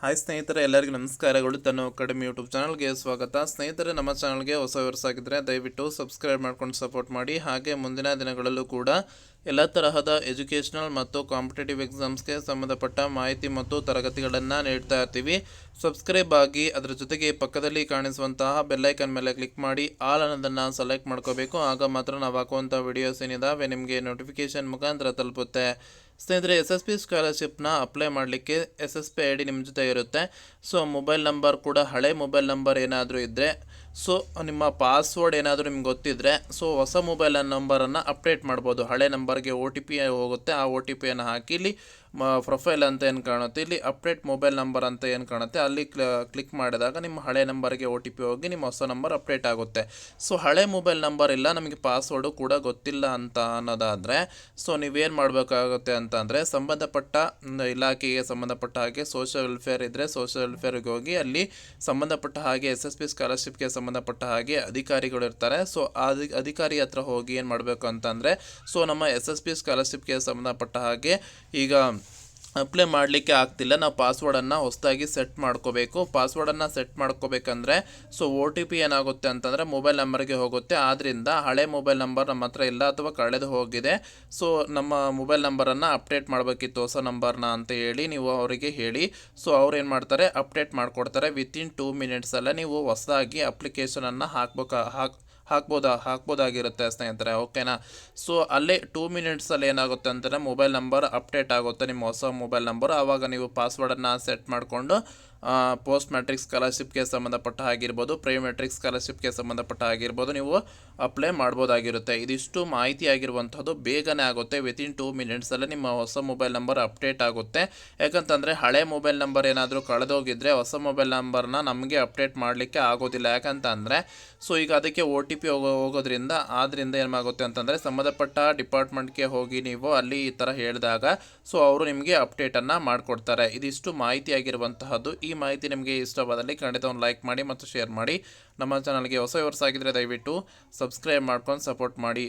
Hi ಸ್ನೇಹಿತರೆ, ಎಲ್ಲರಿಗೂ ನಮಸ್ಕಾರಗಳು. ತನ್ನ ಅಕಾಡೆಮಿ ಯೂಟ್ಯೂಬ್ ಚಾನಲ್ಗೆ ಸ್ವಾಗತ. ಸ್ನೇಹಿತರೆ, ನಮ್ಮ ಚಾನಲ್ಗೆ ಹೊಸ ಆಗಿದ್ದರೆ ದಯವಿಟ್ಟು ಸಬ್ಸ್ಕ್ರೈಬ್ ಮಾಡ್ಕೊಂಡು ಸಪೋರ್ಟ್ ಮಾಡಿ. ಹಾಗೆ ಮುಂದಿನ ದಿನಗಳಲ್ಲೂ ಕೂಡ ಎಲ್ಲ ತರಹದ ಎಜುಕೇಷನಲ್ ಮತ್ತು ಕಾಂಪಿಟೇಟಿವ್ ಎಕ್ಸಾಮ್ಸ್ಗೆ ಸಂಬಂಧಪಟ್ಟ ಮಾಹಿತಿ ಮತ್ತು ತರಗತಿಗಳನ್ನು ನೀಡ್ತಾ ಇರ್ತೀವಿ. ಸಬ್ಸ್ಕ್ರೈಬ್ ಆಗಿ ಅದರ ಜೊತೆಗೆ ಪಕ್ಕದಲ್ಲಿ ಕಾಣಿಸುವಂತಹ ಬೆಲ್ಲೈಕನ್ ಮೇಲೆ ಕ್ಲಿಕ್ ಮಾಡಿ ಆಲ್ ಅನ್ನೋದನ್ನು ಸೆಲೆಕ್ಟ್ ಮಾಡ್ಕೋಬೇಕು. ಆಗ ಮಾತ್ರ ನಾವು ಹಾಕುವಂಥ ವಿಡಿಯೋಸ್ ಏನಿದಾವೆ ನಿಮಗೆ ನೋಟಿಫಿಕೇಶನ್ ಮುಖಾಂತರ ತಲುಪುತ್ತೆ. ಸ್ನೇಹಿತರೆ, SSP ಸ್ಕಾಲರ್ಶಿಪ್ನ ಅಪ್ಲೈ ಮಾಡಲಿಕ್ಕೆ SSP ID ನಿಮ್ಮ ಜೊತೆ ಇರುತ್ತೆ. ಸೊ ಮೊಬೈಲ್ ನಂಬರ್ ಕೂಡ ಹಳೆ ಮೊಬೈಲ್ ನಂಬರ್ ಏನಾದರೂ ಇದ್ದರೆ, ಸೊ ನಿಮ್ಮ ಪಾಸ್ವರ್ಡ್ ಏನಾದರೂ ನಿಮ್ಗೆ ಗೊತ್ತಿದ್ದರೆ, ಸೊ ಹೊಸ ಮೊಬೈಲ್ ನಂಬರನ್ನು ಅಪ್ಡೇಟ್ ಮಾಡ್ಬೋದು. ಹಳೆ ನಂಬರ್ಗೆ OTP ಹೋಗುತ್ತೆ. ಆ OTPಯನ್ನು ಹಾಕಿ ಇಲ್ಲಿ ಪ್ರೊಫೈಲ್ ಅಂತ ಏನು ಕಾಣುತ್ತೆ, ಇಲ್ಲಿ ಅಪ್ಡೇಟ್ ಮೊಬೈಲ್ ನಂಬರ್ ಅಂತ ಏನು ಕಾಣುತ್ತೆ, ಅಲ್ಲಿ ಕ್ಲಿಕ್ ಮಾಡಿದಾಗ ನಿಮ್ಮ ಹಳೆ ನಂಬರ್ಗೆ OTP ಹೋಗಿ ನಿಮ್ಮ ಹೊಸ ನಂಬರ್ ಅಪ್ಡೇಟ್ ಆಗುತ್ತೆ. ಸೊ ಹಳೆ ಮೊಬೈಲ್ ನಂಬರ್ ಇಲ್ಲ, ನಮಗೆ ಪಾಸ್ವರ್ಡು ಕೂಡ ಗೊತ್ತಿಲ್ಲ ಅಂತ ಅನ್ನೋದಾದರೆ, ಸೊ ನೀವೇನು ಮಾಡಬೇಕಾಗುತ್ತೆ ಅಂತಂದರೆ, ಸಂಬಂಧಪಟ್ಟ ಇಲಾಖೆಗೆ ಸಂಬಂಧಪಟ್ಟ ಹಾಗೆ ಸೋಷಿಯಲ್ ವೆಲ್ಫೇರ್ ಇದ್ದರೆ ಸೋಷಿಯಲ್ ವೆಲ್ಫೇರ್ಗೆ ಹೋಗಿ ಅಲ್ಲಿ ಸಂಬಂಧಪಟ್ಟ ಹಾಗೆ SSP ಸ್ಕಾಲರ್ಶಿಪ್ಗೆ ಸಂಬಂಧಪಟ್ಟ ಹಾಗೆ ಅಧಿಕಾರಿಗಳು ಇರ್ತಾರೆ. ಸೊ ಅಧಿಕಾರಿ ಹತ್ರ ಹೋಗಿ ಏನು ಮಾಡಬೇಕು ಅಂತಂದರೆ, ಸೊ ನಮ್ಮ SSP ಸ್ಕಾಲರ್ಶಿಪ್ಗೆ ಸಂಬಂಧಪಟ್ಟ ಹಾಗೆ ಈಗ ಅಪ್ಲೈ ಮಾಡಲಿಕ್ಕೆ ಆಗ್ತಿಲ್ಲ, ನಾವು ಪಾಸ್ವರ್ಡನ್ನು ಹೊಸದಾಗಿ ಸೆಟ್ ಮಾಡ್ಕೋಬೇಕು. ಪಾಸ್ವರ್ಡನ್ನು ಸೆಟ್ ಮಾಡ್ಕೋಬೇಕಂದ್ರೆ ಸೊ OTP ಏನಾಗುತ್ತೆ ಅಂತಂದರೆ ಮೊಬೈಲ್ ನಂಬರ್ಗೆ ಹೋಗುತ್ತೆ. ಆದ್ದರಿಂದ ಹಳೆ ಮೊಬೈಲ್ ನಂಬರ್ ನಮ್ಮ ಹತ್ರ ಇಲ್ಲ ಅಥವಾ ಕಳೆದು ಹೋಗಿದೆ, ಸೊ ನಮ್ಮ ಮೊಬೈಲ್ ನಂಬರನ್ನು ಅಪ್ಡೇಟ್ ಮಾಡಬೇಕಿತ್ತು ಹೊಸ ನಂಬರ್ನ ಅಂತ ಹೇಳಿ ನೀವು ಅವರಿಗೆ ಹೇಳಿ. ಸೊ ಅವ್ರು ಏನು ಮಾಡ್ತಾರೆ, ಅಪ್ಡೇಟ್ ಮಾಡಿಕೊಡ್ತಾರೆ. ವಿತಿನ್ 2 ಮಿನಿಟ್ಸಲ್ಲೇ ನೀವು ಹೊಸದಾಗಿ ಅಪ್ಲಿಕೇಶನನ್ನು ಹಾಕ್ಬೋದಾಗಿರುತ್ತೆ ಸ್ನೇಹಿತರೆ, ಓಕೆನಾ. ಸೊ ಅಲ್ಲೇ 2 ಮಿನಿಟ್ಸಲ್ಲಿ ಏನಾಗುತ್ತೆ ಅಂತಂದರೆ ಮೊಬೈಲ್ ನಂಬರ್ ಅಪ್ಡೇಟ್ ಆಗುತ್ತೆ, ನಿಮ್ಮ ಹೊಸ ಮೊಬೈಲ್ ನಂಬರ್. ಆವಾಗ ನೀವು ಪಾಸ್ವರ್ಡನ್ನು ಸೆಟ್ ಮಾಡಿಕೊಂಡು ಪೋಸ್ಟ್ ಮ್ಯಾಟ್ರಿಕ್ ಸ್ಕಾಲರ್ಶಿಪ್ಗೆ ಸಂಬಂಧಪಟ್ಟ ಆಗಿರ್ಬೋದು, ಪ್ರೀ ಮ್ಯಾಟ್ರಿಕ್ ಸ್ಕಾಲರ್ಶಿಪ್ಗೆ ಸಂಬಂಧಪಟ್ಟ ಆಗಿರ್ಬೋದು, ನೀವು ಅಪ್ಲೈ ಮಾಡ್ಬೋದಾಗಿರುತ್ತೆ. ಇದಿಷ್ಟು ಮಾಹಿತಿ ಆಗಿರುವಂಥದ್ದು ಬೇಗನೆ ಆಗುತ್ತೆ. ವಿತಿನ್ 2 ಮಿನಿಟ್ಸಲ್ಲೇ ನಿಮ್ಮ ಹೊಸ ಮೊಬೈಲ್ ನಂಬರ್ ಅಪ್ಡೇಟ್ ಆಗುತ್ತೆ. ಯಾಕಂತಂದರೆ ಹಳೆ ಮೊಬೈಲ್ ನಂಬರ್ ಏನಾದರೂ ಕಳೆದೋಗಿದ್ದರೆ ಹೊಸ ಮೊಬೈಲ್ ನಂಬರ್ನ ನಮಗೆ ಅಪ್ಡೇಟ್ ಮಾಡಲಿಕ್ಕೆ ಆಗೋದಿಲ್ಲ. ಯಾಕಂತಂದರೆ ಸೊ ಈಗ ಅದಕ್ಕೆ OTP ಹೋಗೋದ್ರಿಂದ ಏನಾಗುತ್ತೆ ಅಂತಂದರೆ, ಸಂಬಂಧಪಟ್ಟ ಡಿಪಾರ್ಟ್ಮೆಂಟ್ಗೆ ಹೋಗಿ ನೀವು ಅಲ್ಲಿ ಈ ಥರ ಹೇಳಿದಾಗ ಸೊ ಅವರು ನಿಮಗೆ ಅಪ್ಡೇಟನ್ನು ಮಾಡಿಕೊಡ್ತಾರೆ. ಇದಿಷ್ಟು ಮಾಹಿತಿ ಆಗಿರುವಂತಹದ್ದು. ಈ ಮಾಹಿತಿ ನಿಮಗೆ ಇಷ್ಟವಾದಲ್ಲಿ ಖಂಡಿತ ಒಂದು ಲೈಕ್ ಮಾಡಿ ಮತ್ತು ಶೇರ್ ಮಾಡಿ. ನಮ್ಮ ಚಾನಲ್ಗೆ ಹೊಸ ಆಗಿದ್ದರೆ ದಯವಿಟ್ಟು ಸಬ್ಸ್ಕ್ರೈಬ್ ಮಾಡ್ಕೊಂಡು ಸಪೋರ್ಟ್ ಮಾಡಿ.